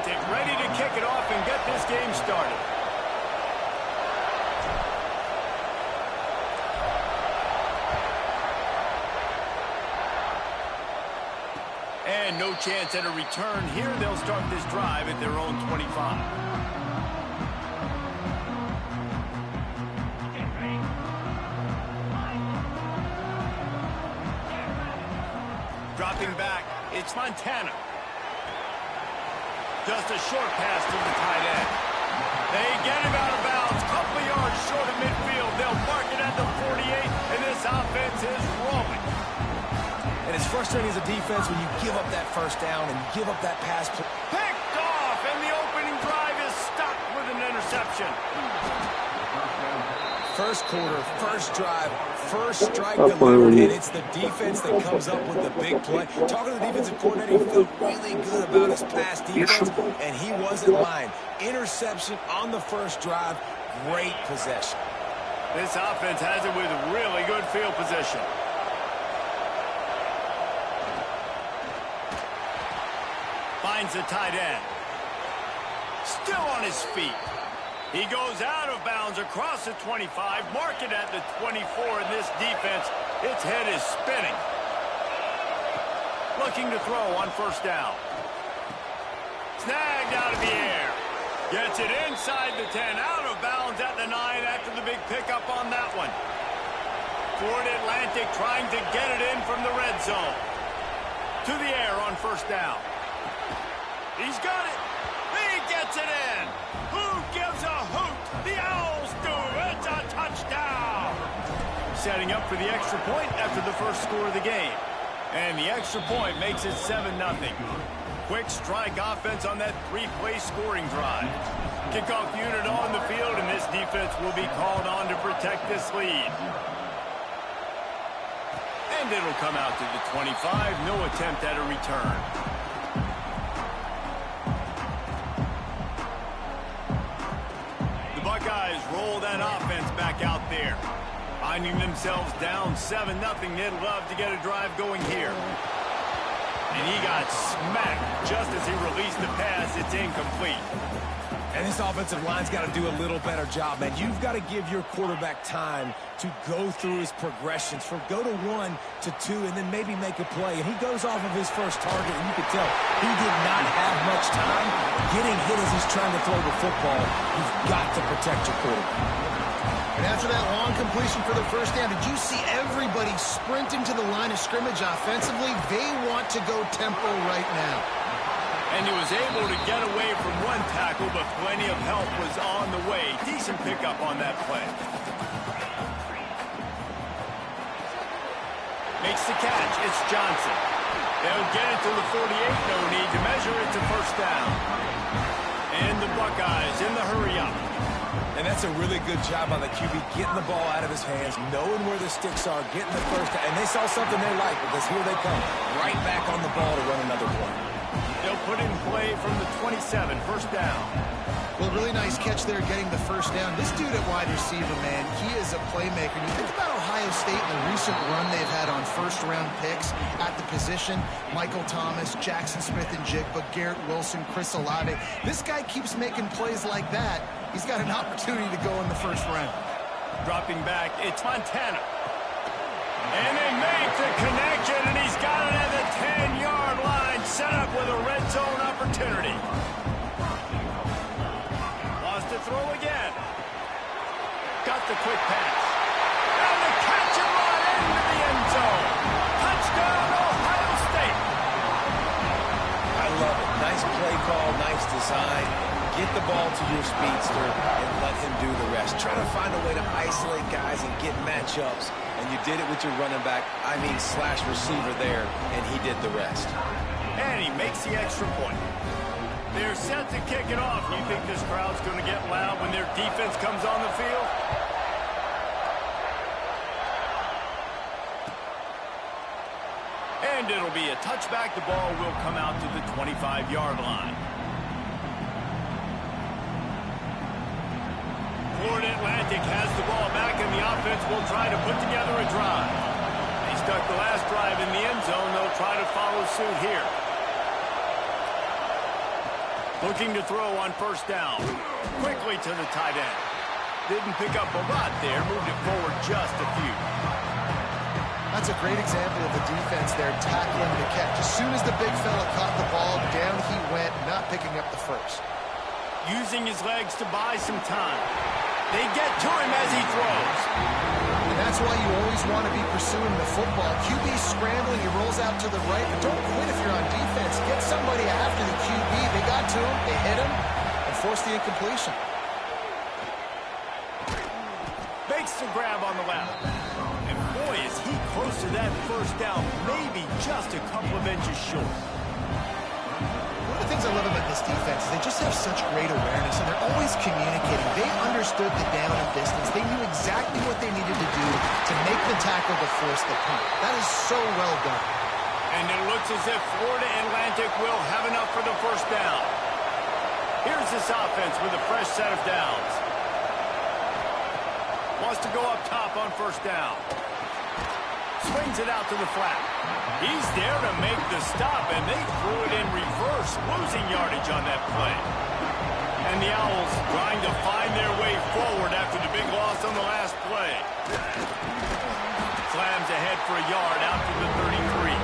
Atlantic ready to kick it off and get this game started. And no chance at a return here. They'll start this drive at their own 25. Dropping back, it's Montana. Just a short pass to the tight end. They get him out of bounds. Couple of yards short of midfield. They'll mark it at the 48, and this offense is rolling. And it's frustrating as a defense when you give up that first down and give up that pass. Picked off, and the opening drive is stopped with an interception. First quarter, first drive, first strike delivered, and it's the defense that comes up with the big play. Talking to the defensive coordinator, he felt really good about his pass defense, and he wasn't lying. Interception on the first drive, great possession. This offense has it with really good field position. Finds the tight end. Still on his feet. He goes out of bounds across the 25, mark it at the 24, and this defense, its head is spinning. Looking to throw on first down. Snagged out of the air. Gets it inside the 10, out of bounds at the 9 after the big pickup on that one. Florida Atlantic trying to get it in from the red zone. To the air on first down. He's got it. He gets it in. Who gives a hoot? The Owls do. It's a touchdown. Setting up for the extra point after the first score of the game. And the extra point makes it 7-0. Quick strike offense on that three-play scoring drive. Kickoff unit on the field, and this defense will be called on to protect this lead. And it'll come out to the 25. No attempt at a return. Buckeyes roll that offense back out there. Finding themselves down 7-0. They'd love to get a drive going here. And he got smacked just as he released the pass. It's incomplete. And this offensive line's got to do a little better job, man. You've got to give your quarterback time to go through his progressions from go to 1 to 2 and then maybe make a play. And he goes off of his first target, and you can tell he did not have much time getting hit as he's trying to throw the football. You've got to protect your quarterback. And after that long completion for the first down, did you see everybody sprinting to the line of scrimmage offensively? They want to go tempo right now. And he was able to get away from one tackle, but plenty of help was on the way. Decent pickup on that play. Makes the catch. It's Johnson. They'll get it to the 48. No need to measure it to first down. And the Buckeyes in the hurry-up. And that's a really good job on the QB, getting the ball out of his hands, knowing where the sticks are, getting the first down. And they saw something they like, because here they come. Right back on the ball to run another play. They'll put in play from the 27, first down. Well, really nice catch there getting the first down. This dude at wide receiver, man, he is a playmaker. And you think about Ohio State and the recent run they've had on first-round picks at the position. Michael Thomas, Jackson Smith-Njigba, Garrett Wilson, Chris Olave. This guy keeps making plays like that. He's got an opportunity to go in the first round. Dropping back, it's Montana. And they make the connection, and he's got it at the 10-yard line, set up with a red zone opportunity. Wants to throw again. Got the quick pass. And the catch and run into the end zone. Touchdown, Ohio State. I love it. Nice play call, nice design. Get the ball to your speedster and let him do the rest. Try to find a way to isolate guys and get matchups. And you did it with your running back, slash receiver there, and he did the rest. And he makes the extra point. They're set to kick it off. You think this crowd's going to get loud when their defense comes on the field? And it'll be a touchback. The ball will come out to the 25-yard line. Florida Atlantic has the ball back, and the offense will try to put together a drive. They stuck the last drive in the end zone. They'll try to follow suit here. Looking to throw on first down. Quickly to the tight end. Didn't pick up a lot there. Moved it forward just a few. That's a great example of the defense there tackling the catch. As soon as the big fella caught the ball, down he went, not picking up the first. Using his legs to buy some time. They get to him as he throws. And that's why you always want to be pursuing the football. QB scrambling, he rolls out to the right, but don't quit if you're on defense. Get somebody after the QB. They got to him, they hit him, and forced the incompletion. Makes the grab on the left. And boy, is he close to that first down, maybe just a couple of inches short. One of the things I love about this defense is they just have such great awareness, and they're always communicating. They understood the down and distance. They knew exactly what they needed to do to make the tackle to force the punt. That is so well done. And it looks as if Florida Atlantic will have enough for the first down. Here's this offense with a fresh set of downs. Wants to go up top on first down. Swings it out to the flat. He's there to make the stop, and they threw it in reverse, losing yardage on that play. And the Owls trying to find their way forward after the big loss on the last play. Slams ahead for a yard out to the 33.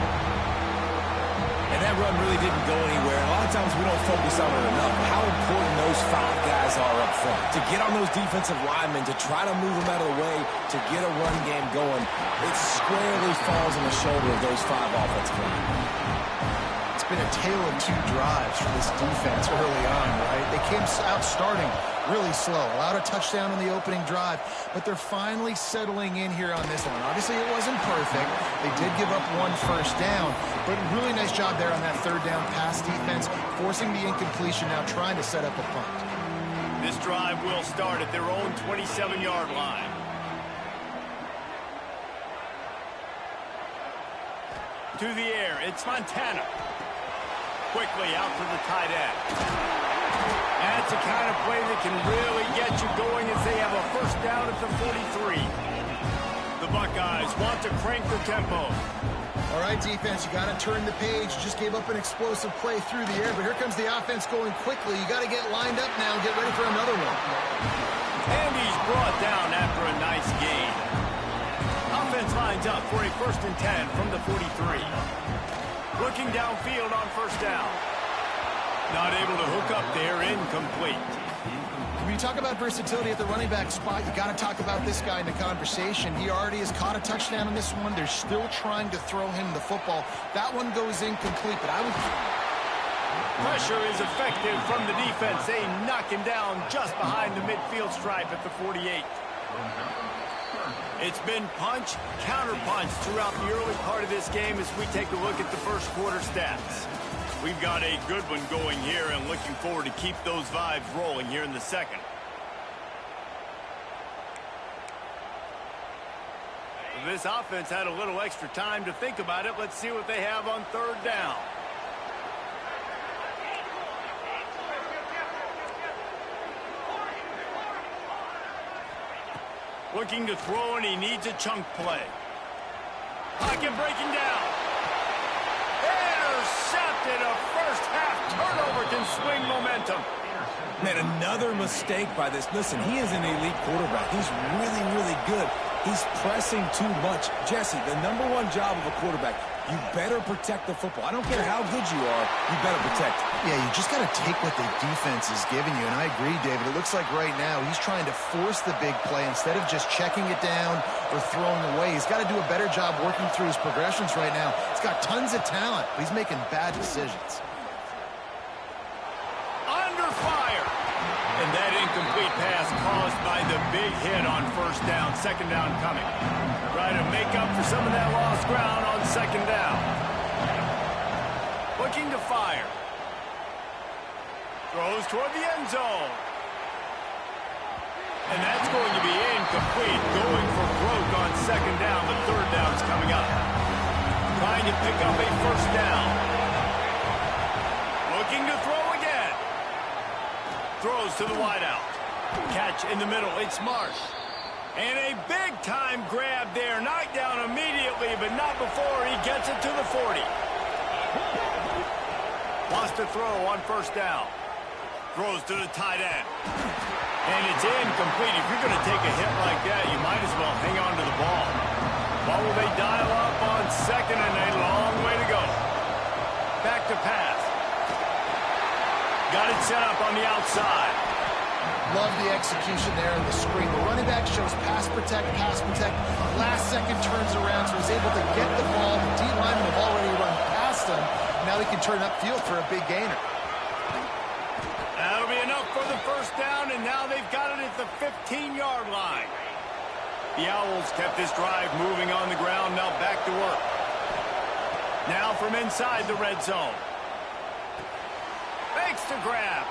And that run really didn't go anywhere. A lot of times we don't focus on it enough. How important those 5 guys are up front. To get on those defensive linemen, to try to move them out of the way, to get a run game going, it squarely falls on the shoulder of those 5 offensive linemen. It's been a tale of 2 drives for this defense early on, right? They came out starting really slow, allowed a touchdown on the opening drive, but they're finally settling in here on this one. Obviously, it wasn't perfect. They did give up 1 first down, but really nice job there on that 3rd down pass defense, forcing the incompletion, now trying to set up a punt. This drive will start at their own 27-yard line. To the air, it's Montana. Quickly out to the tight end. That's the kind of play that can really get you going as they have a first down at the 43. The Buckeyes want to crank the tempo. All right, defense, you got to turn the page. You just gave up an explosive play through the air, but here comes the offense going quickly. You got to get lined up now and get ready for another one. And he's brought down after a nice gain. Offense lines up for a 1st and 10 from the 43. Looking downfield on first down. Not able to hook up there, incomplete. When you talk about versatility at the running back spot, you got to talk about this guy in the conversation. He already has caught a touchdown on this one. They're still trying to throw him the football. That one goes incomplete, but I would... Pressure is effective from the defense. They knock him down just behind the midfield stripe at the 48. It's been punch, counter-punch throughout the early part of this game as we take a look at the first quarter stats. We've got a good one going here and looking forward to keep those vibes rolling here in the second. This offense had a little extra time to think about it. Let's see what they have on 3rd down. Looking to throw, and he needs a chunk play. Pocket breaking down. Intercepted. A first-half turnover can swing momentum. Man, another mistake by this. Listen, he is an elite quarterback. He's really, really good. He's pressing too much. Jesse, the #1 job of a quarterback, you better protect the football. I don't care how good you are, you better protect it. Yeah, you just got to take what the defense is giving you, and I agree, David. It looks like right now he's trying to force the big play instead of just checking it down or throwing away. He's got to do a better job working through his progressions right now. He's got tons of talent, but he's making bad decisions. Under fire. And that incomplete pass caused by the big hit on first down. 2nd down coming. Try to make up for some of that lost ground on 2nd down. Looking to fire. Throws toward the end zone. And that's going to be incomplete. Going for broke on 2nd down. The 3rd down's coming up. Trying to pick up a first down. Looking to throw again. Throws to the wideout. Catch in the middle. It's Marsh. And a big-time grab there. Knocked down immediately, but not before he gets it to the 40. Wants to throw on first down. Throws to the tight end. And it's incomplete. If you're going to take a hit like that, you might as well hang on to the ball. What will they dial up on second and a long way to go? Back to pass. Got it set up on the outside. Love the execution there in the screen. The running back shows pass protect, pass protect. Last second turns around, so he's able to get the ball. The D linemen have already run past him. Now he can turn upfield for a big gainer. That'll be enough for the first down, and now they've got it at the 15-yard line. The Owls kept this drive moving on the ground, now back to work. Now from inside the red zone. Fakes to grab.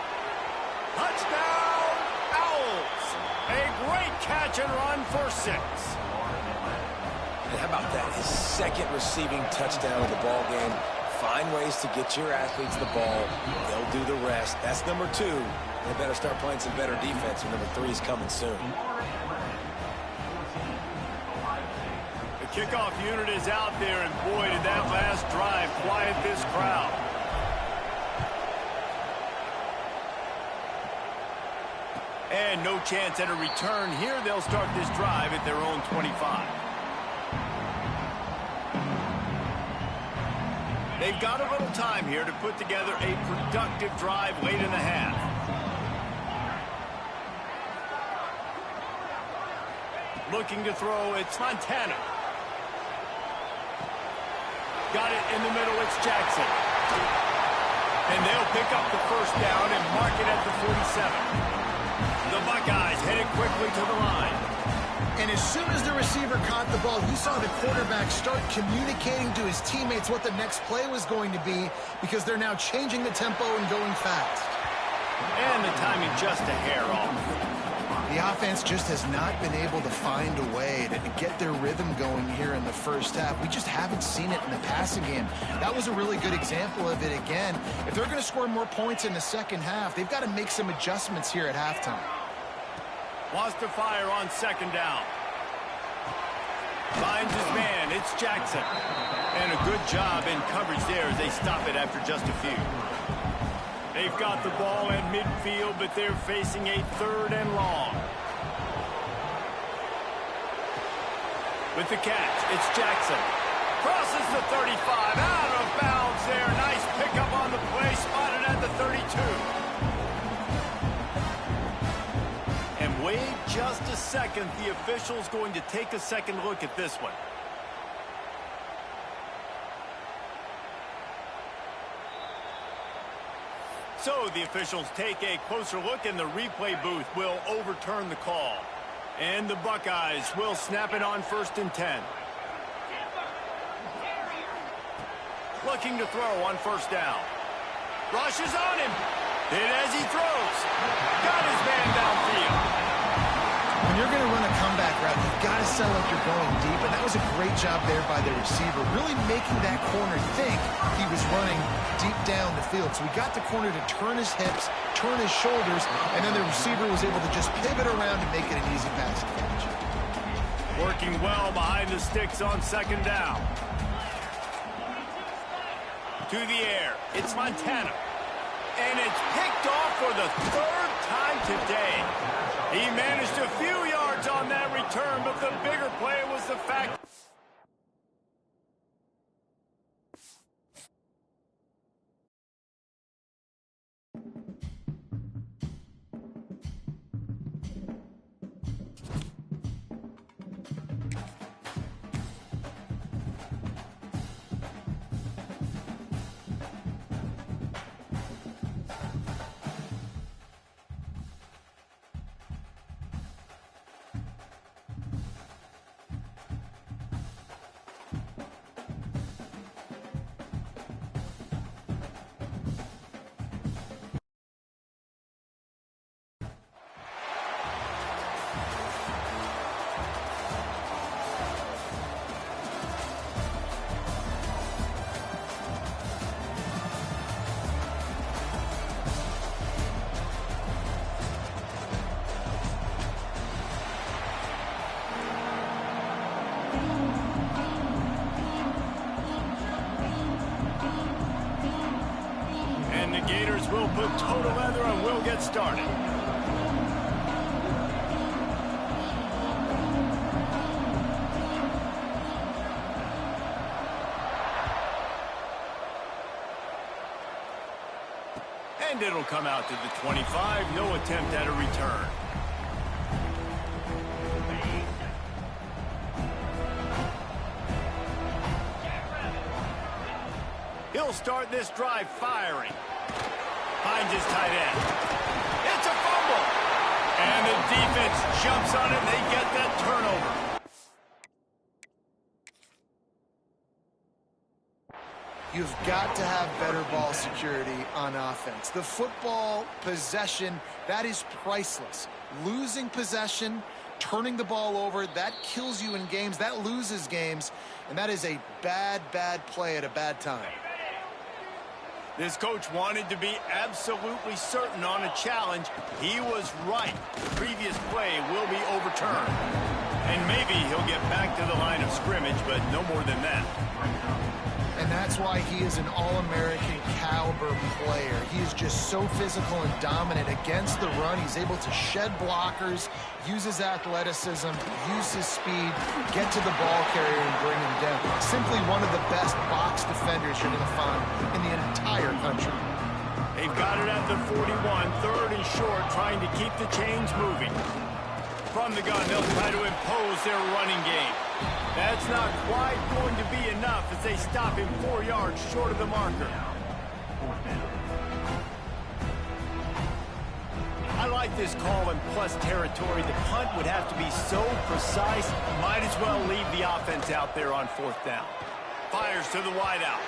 Touchdown, Owls. A great catch and run for 6. And how about that? His second receiving touchdown of the ball game. Find ways to get your athletes the ball. They'll do the rest. That's number 2. They better start playing some better defense, and number 3 is coming soon. The kickoff unit is out there, and boy, did that last drive quiet this crowd. And no chance at a return here. They'll start this drive at their own 25. They've got a little time here to put together a productive drive late in the half. Looking to throw, it's Montana. Got it in the middle, it's Jackson. And they'll pick up the first down and mark it at the 47. The Buckeyes headed quickly to the line. And as soon as the receiver caught the ball, he saw the quarterback start communicating to his teammates what the next play was going to be, because they're now changing the tempo and going fast. And the timing just a hair off. The offense just has not been able to find a way to get their rhythm going here in the first half. We just haven't seen it in the passing game. That was a really good example of it again. If they're going to score more points in the second half, they've got to make some adjustments here at halftime. Wants to fire on second down. Finds his man. It's Jackson. And a good job in coverage there as they stop it after just a few. They've got the ball at midfield, but they're facing a 3rd and long. With the catch, it's Jackson. Crosses the 35. Out of bounds there. Nice pickup on the play. Spotted at the 32. And wait just a second. The official's going to take a second look at this one. So the officials take a closer look, and the replay booth will overturn the call. And the Buckeyes will snap it on 1st and 10. Looking to throw on 1st down. Rushes on him. Did as he throws. Got his man downfield. When you're going to run a comeback route, you've got to sound like you're going deep, and that was a great job there by the receiver, really making that corner think he was running deep down the field. So we got the corner to turn his hips, turn his shoulders, and then the receiver was able to just pivot around and make it an easy pass catch. Working well behind the sticks on 2nd down. To the air, it's Montana. And it's picked off for the 3rd time today. He managed a few yards on that return, but the bigger play was the fact Gators will put toe to leather and we'll get started. And it'll come out to the 25. No attempt at a return. He'll start this drive firing. Finds his tight end. It's a fumble. And the defense jumps on it. They get that turnover. You've got to have better ball security on offense. The football possession, that is priceless. Losing possession, turning the ball over, that kills you in games. That loses games. And that is a bad, bad play at a bad time. This coach wanted to be absolutely certain on a challenge. He was right. The previous play will be overturned. And maybe he'll get back to the line of scrimmage, but no more than that. And that's why he is an All-American caliber player. He is just so physical and dominant against the run. He's able to shed blockers, use his athleticism, use his speed, get to the ball carrier and bring him down. Simply one of the best box defenders you're going to find in the entire country. They've got it at the 41, third and short, trying to keep the chains moving. From the gun, they'll try to impose their running game. That's not quite going to be enough as they stop him 4 yards short of the marker. I like this call in plus territory. The punt would have to be so precise, might as well leave the offense out there on fourth down. Fires to the wideout.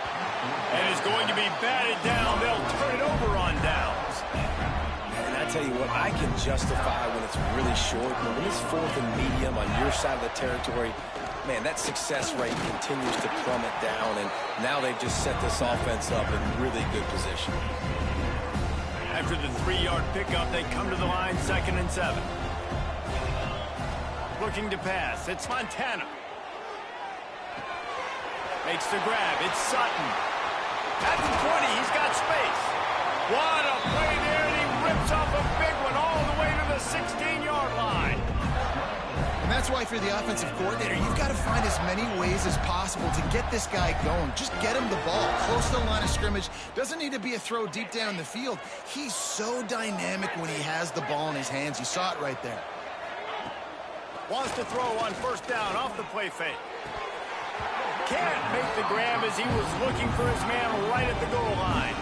And is going to be batted down. They'll turn it over on downs. And I tell you what, I can justify when it's really short, but when it's fourth and medium on your side of the territory, man, that success rate continues to plummet down, and now they've just set this offense up in really good position. After the 3-yard pickup, they come to the line, 2nd and 7. Looking to pass. It's Montana. Makes the grab. It's Sutton. At the 20, he's got space. What a play there, and he rips off a big one all the way to the 16-yard line. And that's why for the offensive coordinator, you've got to find as many ways as possible to get this guy going. Just get him the ball close to the line of scrimmage. Doesn't need to be a throw deep down the field. He's so dynamic when he has the ball in his hands. You saw it right there. Wants to throw on first down off the play fake. Can't make the grab as he was looking for his man right at the goal line.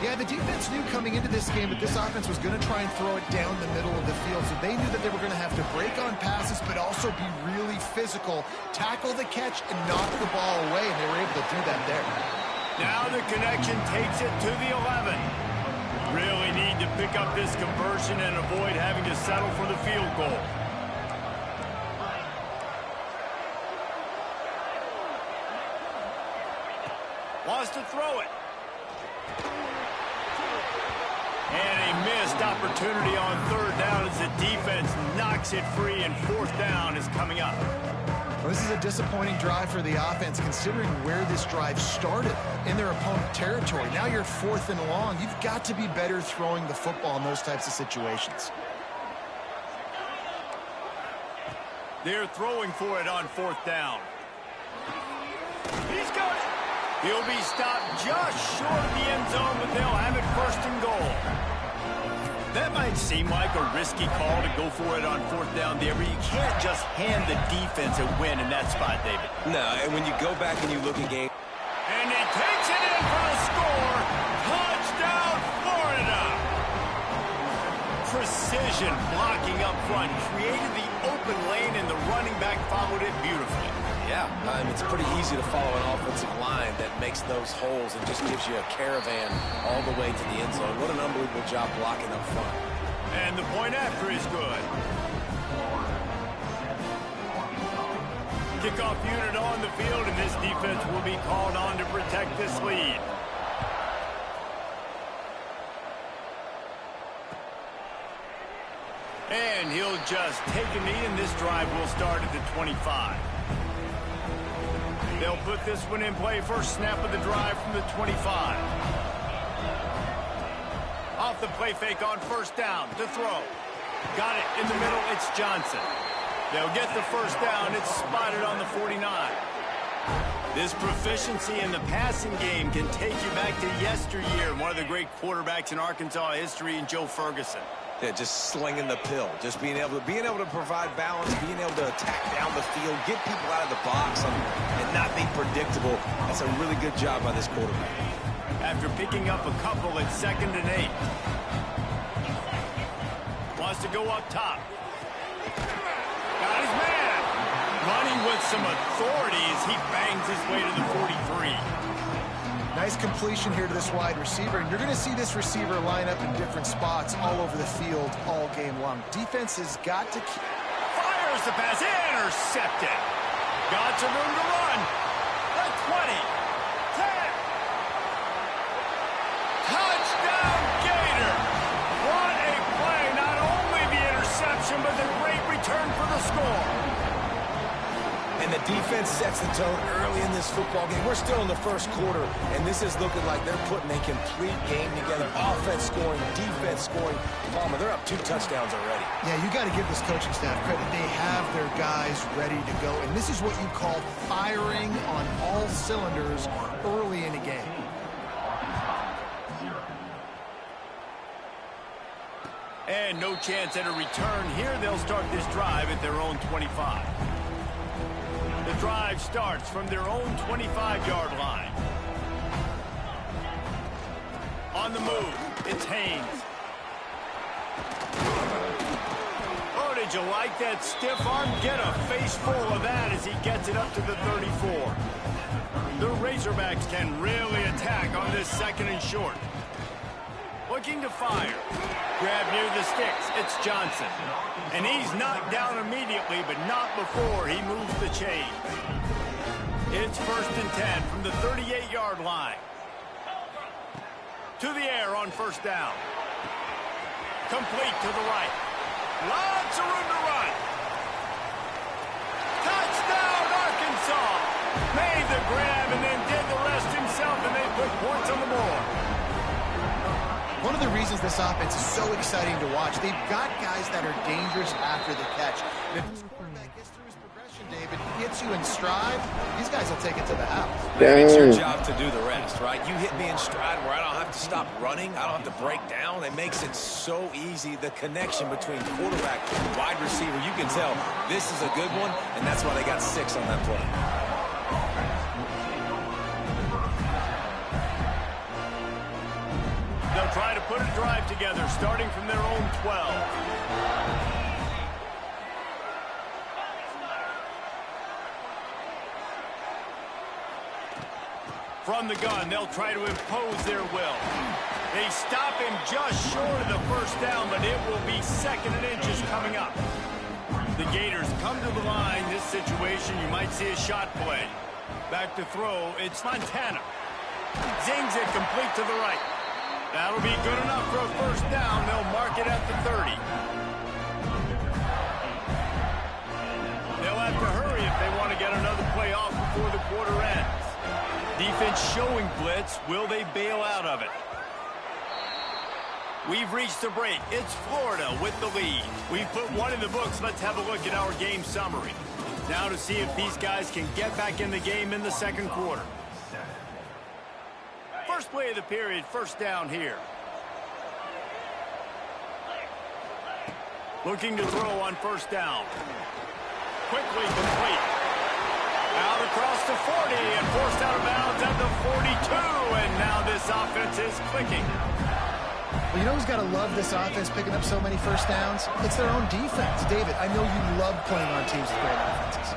Yeah, the defense knew coming into this game that this offense was going to try and throw it down the middle of the field, so they knew that they were going to have to break on passes but also be really physical, tackle the catch, and knock the ball away, and they were able to do that there. Now the connection takes it to the 11. Really need to pick up this conversion and avoid having to settle for the field goal. Wants to throw it. And a missed opportunity on third down as the defense knocks it free, and fourth down is coming up. Well, this is a disappointing drive for the offense considering where this drive started in their opponent territory. Now you're 4th and long. You've got to be better throwing the football in those types of situations. They're throwing for it on fourth down. He's got it. He'll be stopped just short of the end zone, but they'll have it 1st and goal. That might seem like a risky call to go for it on fourth down there, but you can't just hand the defense a win in that spot, David. No, and when you go back and you look again. And he takes it in for the score. Touchdown, Florida. Precision blocking up front. Created the open lane, and the running back followed it beautifully. Yeah, it's pretty easy to follow an offensive line that makes those holes and just gives you a caravan all the way to the end zone. What an unbelievable job blocking up front. And the point after is good. Kickoff unit on the field, and this defense will be called on to protect this lead. And he'll just take a knee, and this drive will start at the 25. They'll put this one in play. First snap of the drive from the 25. the play fake on first down to throw. Got it in the middle. It's Johnson. They'll get the first down. It's spotted on the 49. This proficiency in the passing game can take you back to yesteryear. One of the great quarterbacks in Arkansas history, in Joe Ferguson. Yeah, just slinging the pill, just being able to provide balance, being able to attack down the field, get people out of the box, and not be predictable. That's a really good job by this quarterback. After picking up a couple at 2nd and 8. Wants to go up top. Got his man. Running with some authority as he bangs his way to the 43. Nice completion here to this wide receiver, and you're going to see this receiver line up in different spots all over the field all game long. Defense has got to keep... Fires the pass. Intercepted. Got some room to run. The 20. 10. Touchdown, Gator. What a play. Not only the interception, but the great return for the score. And the defense sets the tone early in this football game. We're still in the first quarter, and this is looking like they're putting a complete game together. Offense scoring, defense scoring. Palmer, they're up 2 touchdowns already. Yeah, you got to give this coaching staff credit. They have their guys ready to go, and this is what you call firing on all cylinders early in a game. And no chance at a return here. They'll start this drive at their own 25. The drive starts from their own 25-yard line. On the move, it's Haynes. Oh, did you like that stiff arm? Get a face full of that as he gets it up to the 34. The Razorbacks can really attack on this 2nd and short. Looking to fire. Grab near the sticks. It's Johnson. And he's knocked down immediately, but not before he moves the chain. It's 1st and 10 from the 38-yard line. To the air on first down. Complete to the right. Lots of room to run. Touchdown, Arkansas. Made the grab and then did the rest himself, and they put points on the board. One of the reasons this offense is so exciting to watch, they've got guys that are dangerous after the catch. And if this quarterback gets through his progression, David, gets you in stride, these guys will take it to the house. It's your job to do the rest, right? You hit me in stride where I don't have to stop running. I don't have to break down. It makes it so easy. The connection between quarterback and wide receiver, you can tell this is a good one, and that's why they got 6 on that play. They'll try to put a drive together, starting from their own 12. From the gun, they'll try to impose their will. They stop him just short of the first down, but it will be 2nd and inches coming up. The Gators come to the line. This situation, you might see a shot play. Back to throw, it's Montana. Zings it complete to the right. That'll be good enough for a first down. They'll mark it at the 30. They'll have to hurry if they want to get another play off before the quarter ends. Defense showing blitz. Will they bail out of it? We've reached the break. It's Florida with the lead. We've put one in the books. Let's have a look at our game summary. Now to see if these guys can get back in the game in the 2nd quarter. First play of the period, first down here. Looking to throw on first down. Quickly complete. Out across the 40 and forced out of bounds at the 42. And now this offense is clicking. Well, you know who's got to love this offense picking up so many first downs? It's their own defense. David, I know you love playing on teams with great offenses.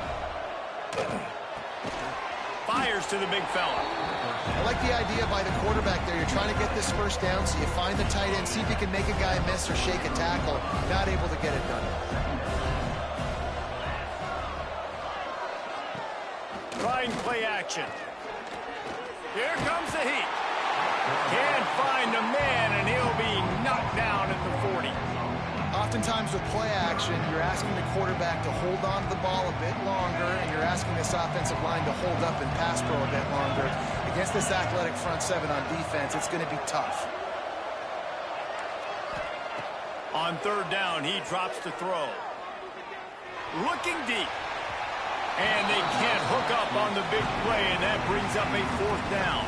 Fires to the big fella. I like the idea by the quarterback there. You're trying to get this first down, so you find the tight end, see if you can make a guy miss or shake a tackle. Not able to get it done. Trying play action. Here comes the heat. Can't find a man, and he'll be knocked down at the 40. Oftentimes with play action, you're asking the quarterback to hold on to the ball a bit longer, and you're asking this offensive line to hold up and pass pro a bit longer. Against this athletic front 7 on defense, it's going to be tough. On third down, he drops to throw. Looking deep. And they can't hook up on the big play, and that brings up a fourth down.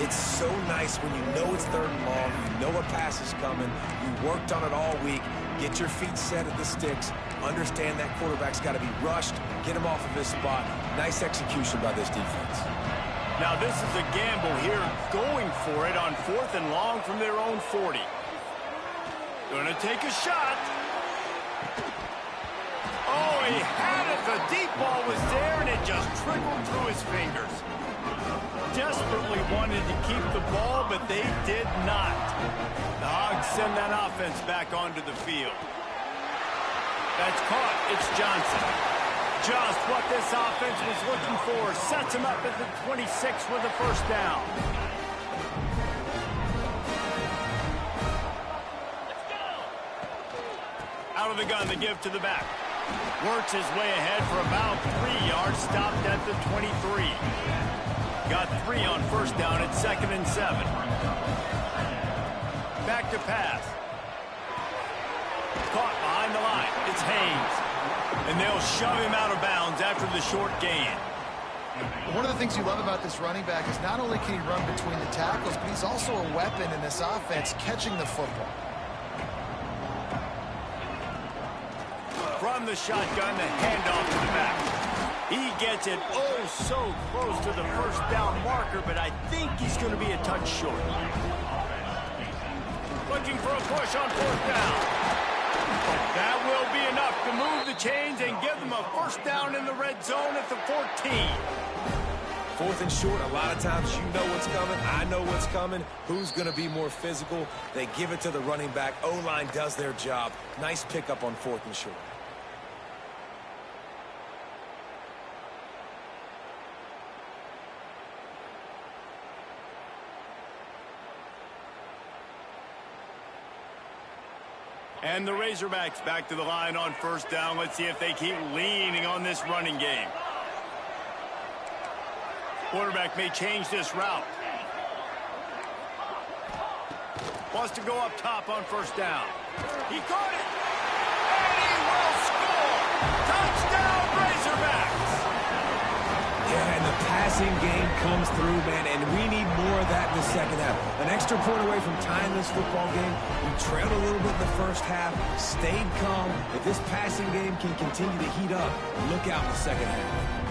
It's so nice when you know it's third and long, you know a pass is coming, you worked on it all week, get your feet set at the sticks, understand that quarterback's got to be rushed, get him off of his spot. Nice execution by this defense. Now this is a gamble here, going for it on fourth and long from their own 40. Gonna take a shot. Oh, he had it. The deep ball was there, and it just trickled through his fingers. Desperately wanted to keep the ball, but they did not. The Hogs send that offense back onto the field. That's caught. It's Johnson. Just what this offense was looking for. Sets him up at the 26 with a first down. Out of the gun, the give to the back. Works his way ahead for about 3 yards, stopped at the 23. Got 3 on first down at 2nd and 7. Back to pass. Caught behind the line. It's Haynes. And they'll shove him out of bounds after the short gain. One of the things you love about this running back is not only can he run between the tackles, but he's also a weapon in this offense, catching the football. From the shotgun, the handoff to the back. He gets it oh so close to the first down marker, but I think he's going to be a touch short. Looking for a push on fourth down. That will be enough to move the chains and give them a first down in the red zone at the 14. Fourth and short, a lot of times you know what's coming. I know what's coming. Who's going to be more physical? They give it to the running back. O-line does their job. Nice pickup on fourth and short. And the Razorbacks back to the line on first down. Let's see if they keep leaning on this running game. Quarterback may change this route. Wants to go up top on first down. He caught it. And he will score. Touchdown, Razorbacks. Yeah, and the passing game comes through, man, and we need more of that in the second half. An extra point away from tying this football game. We trailed a little bit in the first half, stayed calm. If this passing game can continue to heat up, look out in the second half.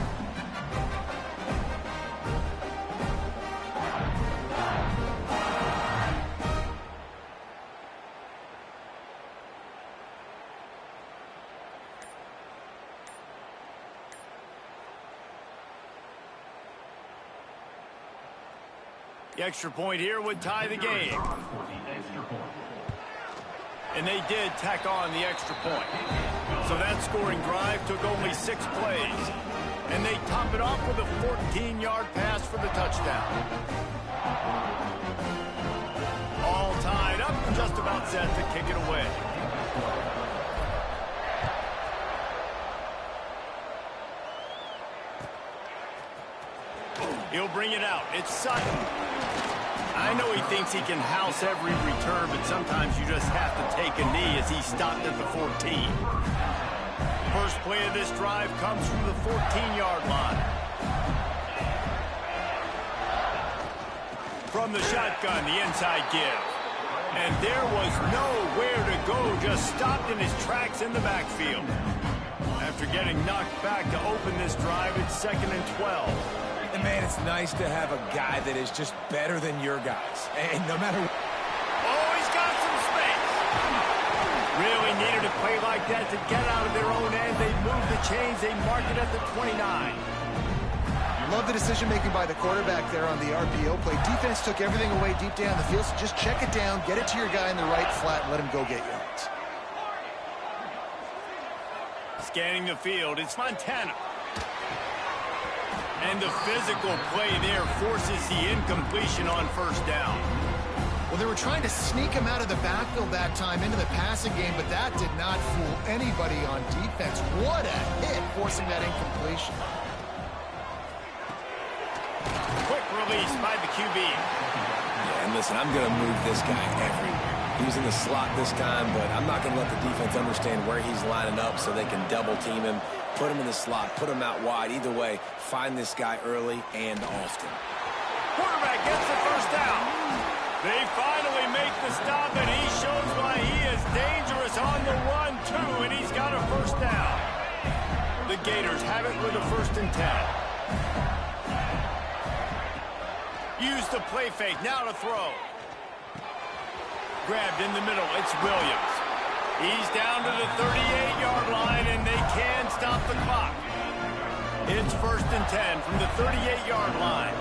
The extra point here would tie the game. And they did tack on the extra point. So that scoring drive took only 6 plays. And they top it off with a 14-yard pass for the touchdown. All tied up, just about set to kick it away. He'll bring it out. It's Sutton. I know he thinks he can house every return, but sometimes you just have to take a knee as he stopped at the 14. First play of this drive comes from the 14-yard line. From the shotgun, the inside give. And there was nowhere to go, just stopped in his tracks in the backfield. After getting knocked back to open this drive, it's 2nd and 12. And, man, it's nice to have a guy that is just better than your guys. And no matter... Oh, he's got some space. Really needed a play like that to get out of their own end. They move the chains. They mark it at the 29. Love the decision-making by the quarterback there on the RPO play. Defense took everything away deep down the field, so just check it down, get it to your guy in the right flat, and let him go get yards. Scanning the field, it's Montana. And the physical play there forces the incompletion on first down. Well, they were trying to sneak him out of the backfield that time into the passing game, but that did not fool anybody on defense. What a hit, forcing that incompletion. Quick release by the QB. Yeah, and listen, I'm going to move this guy everywhere. He was in the slot this time, but I'm not going to let the defense understand where he's lining up so they can double team him, put him in the slot, put him out wide. Either way, find this guy early and often. Quarterback gets the first down. They finally make the stop, and he shows why he is dangerous on the run, too, and he's got a first down. The Gators have it with a 1st and 10. Use the play fake, now to throw. Grabbed in the middle, it's Williams. He's down to the 38-yard line, and they can stop the clock. It's 1st and 10 from the 38-yard line.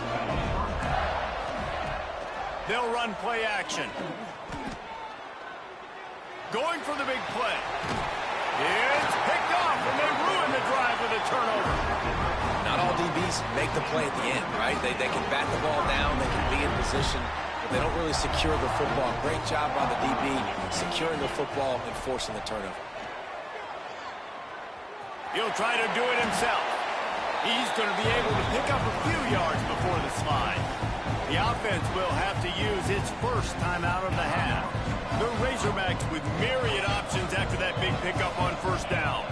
They'll run play action. Going for the big play. It's picked off, and they ruin the drive with a turnover. Not all DBs make the play at the end, right? They can bat the ball down, they can be in position, but they don't really secure the football. Great job by the DB securing the football and forcing the turnover. He'll try to do it himself. He's going to be able to pick up a few yards before the slide. The offense will have to use its first timeout of the half. The Razorbacks with myriad options after that big pickup on 1st down.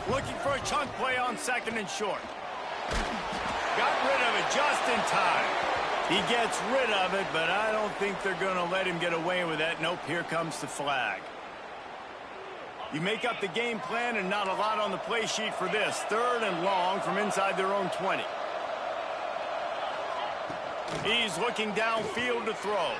Looking for a chunk play on 2nd and short. Got rid of it just in time. He gets rid of it, but I don't think they're going to let him get away with that. Nope, here comes the flag. You make up the game plan and not a lot on the play sheet for this. 3rd and long from inside their own 20. He's looking downfield to throw.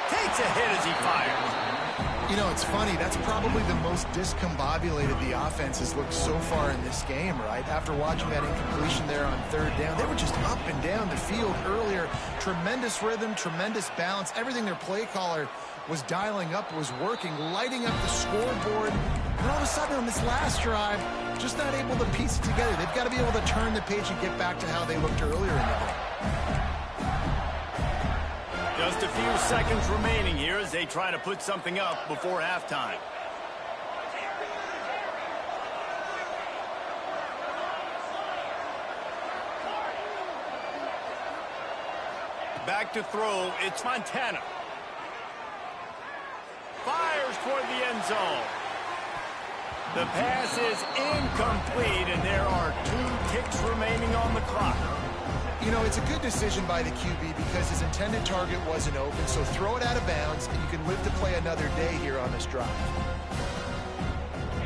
Takes a hit as he fires. You know, it's funny. That's probably the most discombobulated the offense has looked so far in this game, right? After watching that incompletion there on 3rd down, they were just up and down the field earlier. Tremendous rhythm, tremendous balance. Everything their play caller was dialing up was working, lighting up the scoreboard. And all of a sudden on this last drive, just not able to piece it together. They've got to be able to turn the page and get back to how they looked earlier in the game. Just a few seconds remaining here as they try to put something up before halftime. Back to throw, it's Montana. Fires toward the end zone. The pass is incomplete, and there are 2 ticks remaining on the clock. You know, it's a good decision by the QB because his intended target wasn't open, so throw it out of bounds, and you can live to play another day here on this drive.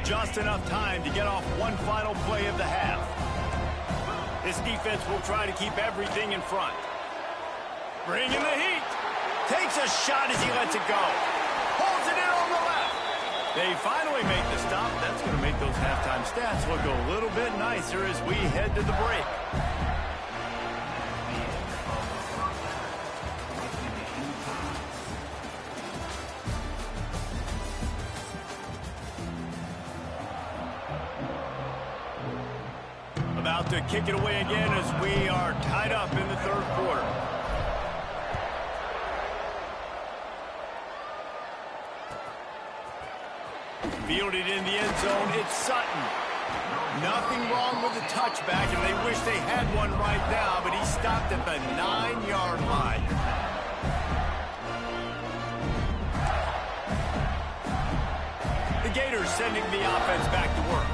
Just enough time to get off one final play of the half. This defense will try to keep everything in front. Bringing the heat. Takes a shot as he lets it go. Holds it in on the left. They finally make the stop. That's going to make those halftime stats look a little bit nicer as we head to the break. About to kick it away again as we are tied up in the 3rd quarter. Fielded in the end zone, it's Sutton. Nothing wrong with the touchback, and they wish they had one right now, but he stopped at the 9-yard line. The Gators sending the offense back to work.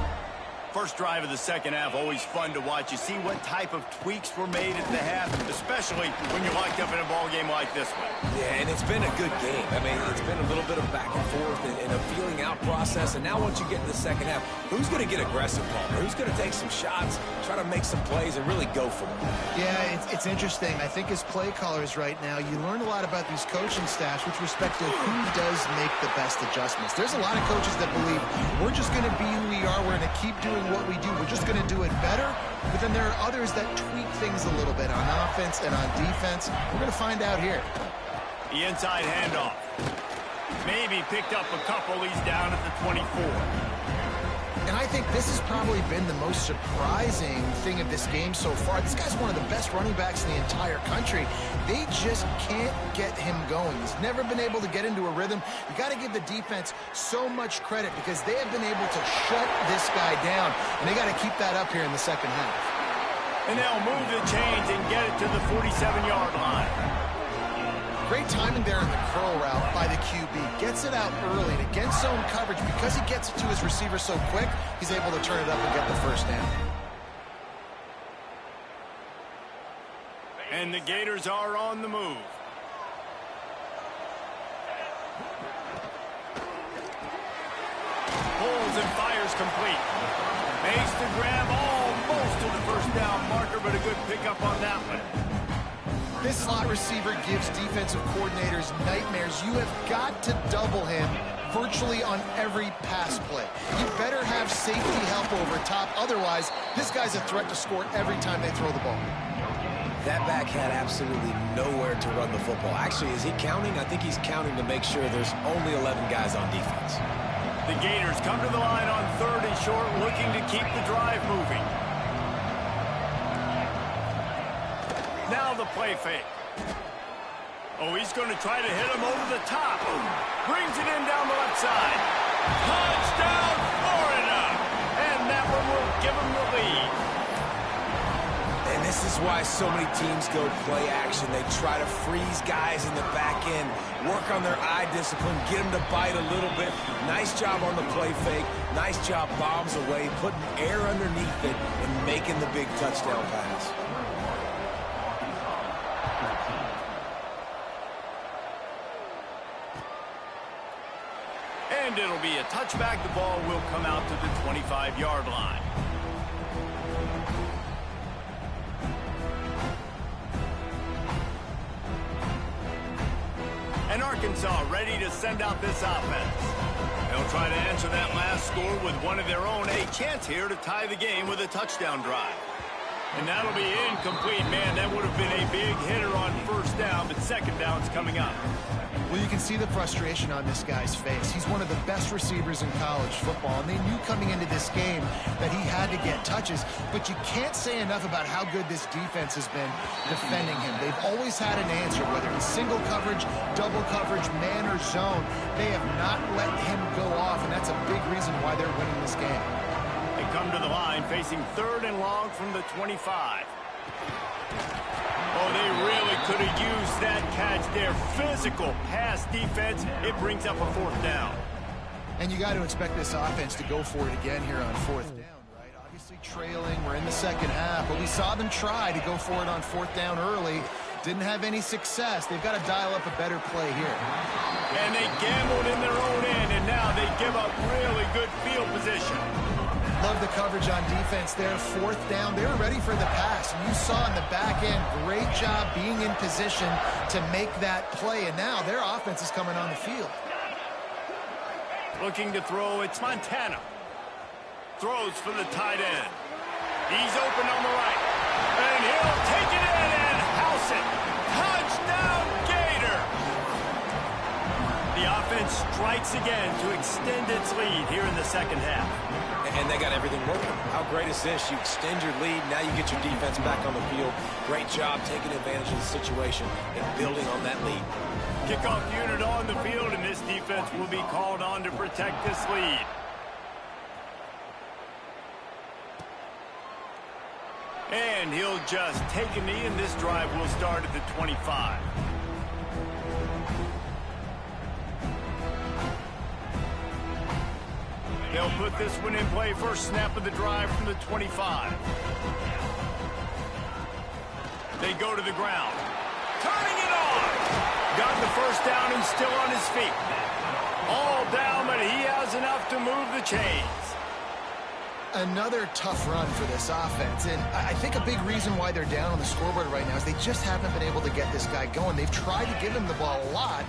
First drive of the 2nd half, always fun to watch. You see what type of tweaks were made at the half, especially when you're locked up in a ball game like this one. Yeah, and it's been a good game. I mean, it's been a little bit of back and forth and a feeling out process. And now once you get in the 2nd half, who's going to get aggressive, Palmer? Who's going to take some shots, try to make some plays, and really go for it? Yeah, it's interesting. I think as play callers right now, you learn a lot about these coaching staffs with respect to who does make the best adjustments. There's a lot of coaches that believe we're just going to be who we are. We're going to keep doing what we do. We're just going to do it better. But then there are others that tweak things a little bit on offense and on defense. We're going to find out here. The inside handoff. Maybe picked up a couple. He's down at the 24. And I think this has probably been the most surprising thing of this game so far. This guy's one of the best running backs in the entire country. They just can't get him going. He's never been able to get into a rhythm. You got to give the defense so much credit because they have been able to shut this guy down. And they got to keep that up here in the 2nd half. And they'll move the chains and get it to the 47-yard line. Great timing there in the curl route by the QB. Gets it out early, and against zone coverage, because he gets it to his receiver so quick, he's able to turn it up and get the first down. And the Gators are on the move. Pulls and fires complete. Makes the grab almost to the first down marker, but a good pickup on that one. This slot receiver gives defensive coordinators nightmares. You have got to double him virtually on every pass play. You better have safety help over top. Otherwise, this guy's a threat to score every time they throw the ball. That back had absolutely nowhere to run the football. Actually, is he counting? I think he's counting to make sure there's only 11 guys on defense. The Gators come to the line on 3rd and short, looking to keep the drive moving. Now the play fake. Oh, he's going to try to hit him over the top. Brings it in down the left side. Touchdown, Florida! And that one will give him the lead. And this is why so many teams go play action. They try to freeze guys in the back end, work on their eye discipline, get them to bite a little bit. Nice job on the play fake. Nice job bombs away, putting air underneath it and making the big touchdown pass. And it'll be a touchback. The ball will come out to the 25-yard line. And Arkansas ready to send out this offense. They'll try to answer that last score with one of their own. A chance here to tie the game with a touchdown drive. And that'll be incomplete. Man, that would have been a big hitter on first down, but second down's coming up. Well, you can see the frustration on this guy's face. He's one of the best receivers in college football, and they knew coming into this game that he had to get touches, but you can't say enough about how good this defense has been defending him. They've always had an answer, whether it's single coverage, double coverage, man or zone. They have not let him go off, and that's a big reason why they're winning this game. They come to the line facing 3rd and long from the 25. Oh, they really could have used that catch there. Physical pass defense. It brings up a 4th down. And you got to expect this offense to go for it again here on 4th down, right? Obviously trailing. We're in the second half, but we saw them try to go for it on 4th down early. Didn't have any success. They've got to dial up a better play here. And they gambled in their own end, and now they give up really good field position. Love the coverage on defense there. 4th down. They were ready for the pass. And you saw in the back end, great job being in position to make that play. And now their offense is coming on the field. Looking to throw, it's Montana. Throws for the tight end. He's open on the right. And he'll take it in and house it. Touchdown, Gator! The offense strikes again to extend its lead here in the second half. And they got everything working. How great is this? You extend your lead, now you get your defense back on the field. Great job taking advantage of the situation and building on that lead. Kickoff unit on the field, and this defense will be called on to protect this lead. And he'll just take a knee, and this drive will start at the 25. They'll put this one in play. First snap of the drive from the 25. They go to the ground. Turning it on. Got the first down and still on his feet. All down, but he has enough to move the chains. Another tough run for this offense, and I think a big reason why they're down on the scoreboard right now is they just haven't been able to get this guy going. They've tried to give him the ball a lot.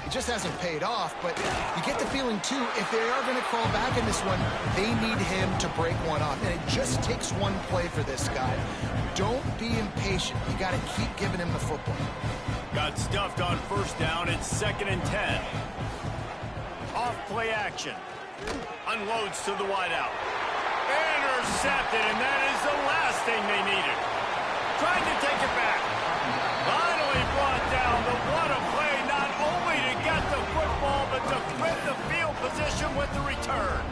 It just hasn't paid off, but you get the feeling, too, if they are going to crawl back in this one, they need him to break one off, and it just takes one play for this guy. Don't be impatient. You got to keep giving him the football. Got stuffed on first down. It's 2nd and 10. Off play action. Unloads to the wideout. Intercepted, and that is the last thing they needed. Trying to take it back. Finally brought down. But what a play, not only to get the football, but to flip the field position with the return.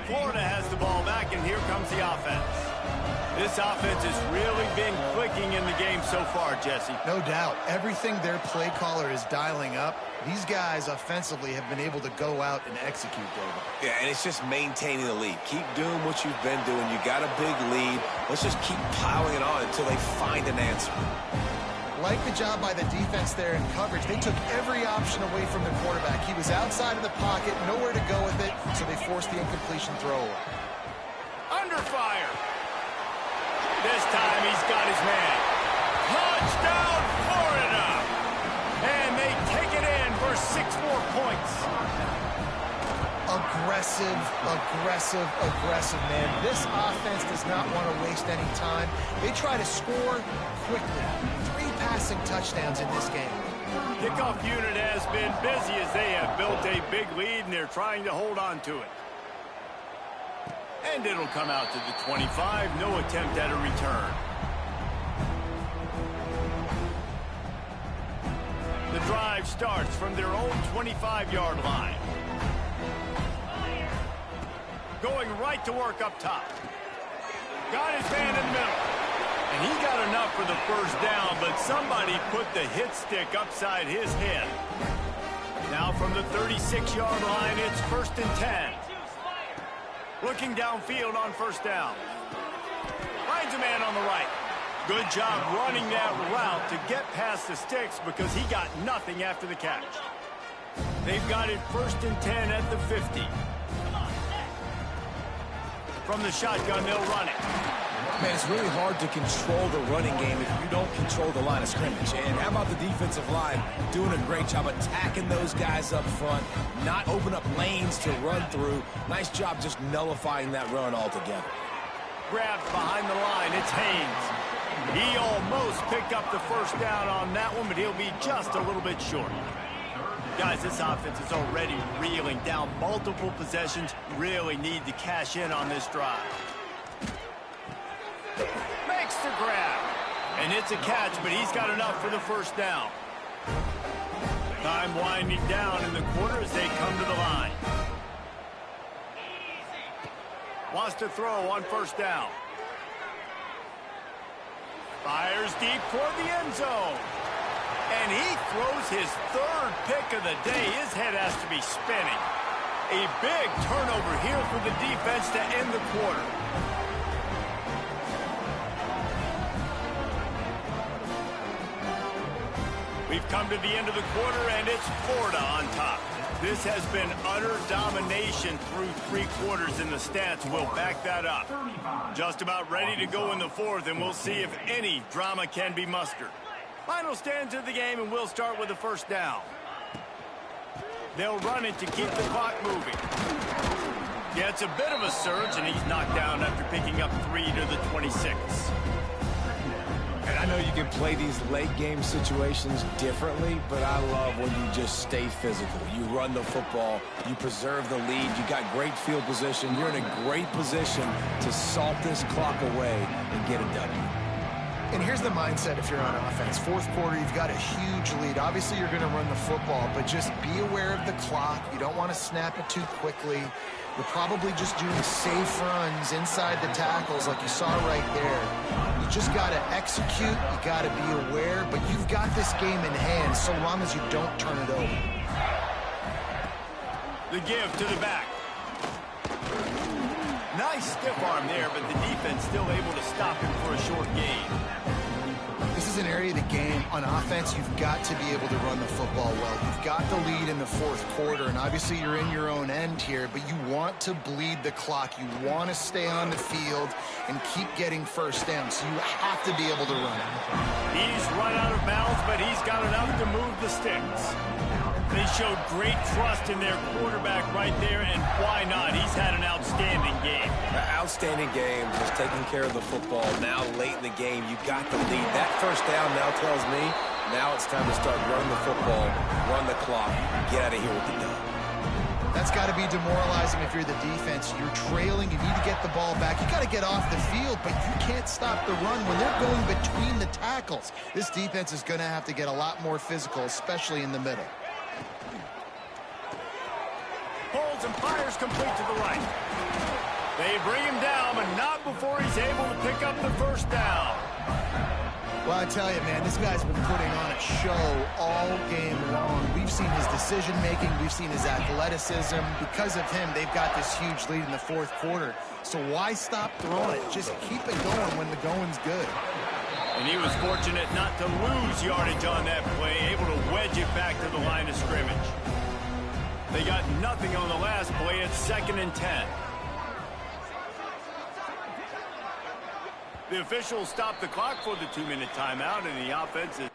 Florida has the ball back, and here comes the offense. This offense has really been clicking in the game so far, Jesse. No doubt. Everything their play caller is dialing up, these guys offensively have been able to go out and execute, David. Yeah, and it's just maintaining the lead. Keep doing what you've been doing. You got a big lead. Let's just keep piling it on until they find an answer. Like the job by the defense there in coverage. They took every option away from the quarterback. He was outside of the pocket, nowhere to go with it, so they forced the incompletion throw away. Under fire. This time he's got his man. Touchdown, Florida! And they take it in for 6 more points. Aggressive, aggressive, aggressive, man. This offense does not want to waste any time. They try to score quickly. 3 passing touchdowns in this game. Kickoff unit has been busy as they have built a big lead, and they're trying to hold on to it. And it'll come out to the 25. No attempt at a return. The drive starts from their own 25-yard line. Going right to work up top. Got his man in the middle. And he got enough for the first down, but somebody put the hit stick upside his head. Now from the 36-yard line, it's 1st and 10. Looking downfield on first down. Finds a man on the right. Good job running that route to get past the sticks because he got nothing after the catch. They've got it 1st and 10 at the 50. From the shotgun, they'll run it. Man, it's really hard to control the running game if you don't control the line of scrimmage. And how about the defensive line doing a great job attacking those guys up front, not open up lanes to run through. Nice job just nullifying that run altogether. Grabbed behind the line, it's Haynes. He almost picked up the first down on that one, but he'll be just a little bit short. Guys, this offense is already reeling down multiple possessions. Really need to cash in on this drive. Makes the grab. And it's a catch, but he's got enough for the first down. Time winding down in the quarter as they come to the line. Wants to throw on first down. Fires deep toward the end zone. And he throws his 3rd pick of the day. His head has to be spinning. A big turnover here for the defense to end the quarter. We've come to the end of the quarter, and it's Florida on top. This has been utter domination through 3 quarters, and the stats will back that up. Just about ready to go in the 4th, and we'll see if any drama can be mustered. Final stands of the game, and we'll start with the first down. They'll run it to keep the clock moving. Yeah, it's a bit of a surge, and he's knocked down after picking up 3 to the 26. And I know you can play these late game situations differently, but I love when you just stay physical. You run the football, you preserve the lead, you got great field position. You're in a great position to salt this clock away and get a W. And here's the mindset if you're on offense. 4th quarter, you've got a huge lead. Obviously, you're going to run the football, but just be aware of the clock. You don't want to snap it too quickly. You're probably just doing safe runs inside the tackles like you saw right there. You just got to execute. You got to be aware, but you've got this game in hand so long as you don't turn it over. The give to the back. Nice stiff arm there, but the defense still able to stop him for a short gain. This is an area of the game. On offense, you've got to be able to run the football well. You've got the lead in the 4th quarter, and obviously you're in your own end here, but you want to bleed the clock. You want to stay on the field and keep getting first down, so you have to be able to run it. He's run out of bounds, but he's got enough to move the sticks. They showed great trust in their quarterback right there, and why not? He's had an outstanding game. Outstanding game, just taking care of the football. Now late in the game, you got the lead. That first down now tells me now it's time to start running the football, run the clock, get out of here with the dub. That's got to be demoralizing if you're the defense. You're trailing, you need to get the ball back. You got to get off the field, but you can't stop the run when they're going between the tackles. This defense is going to have to get a lot more physical, especially in the middle. Holds and fires complete to the right. They bring him down coming, not before he's able to pick up the first down. Well, I tell you, man, this guy's been putting on a show all game long. We've seen his decision-making. We've seen his athleticism. Because of him, they've got this huge lead in the fourth quarter. So why stop throwing it? Just keep it going when the going's good. And he was fortunate not to lose yardage on that play, able to wedge it back to the line of scrimmage. They got nothing on the last play. It's 2nd and 10. The officials stopped the clock for the 2-minute timeout, and the offense is...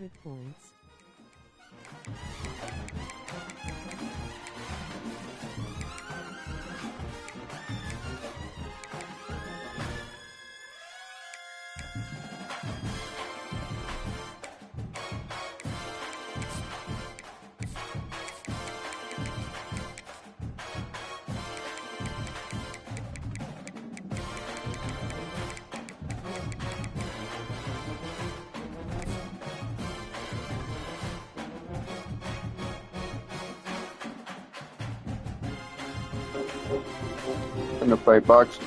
100 points. In the fight box.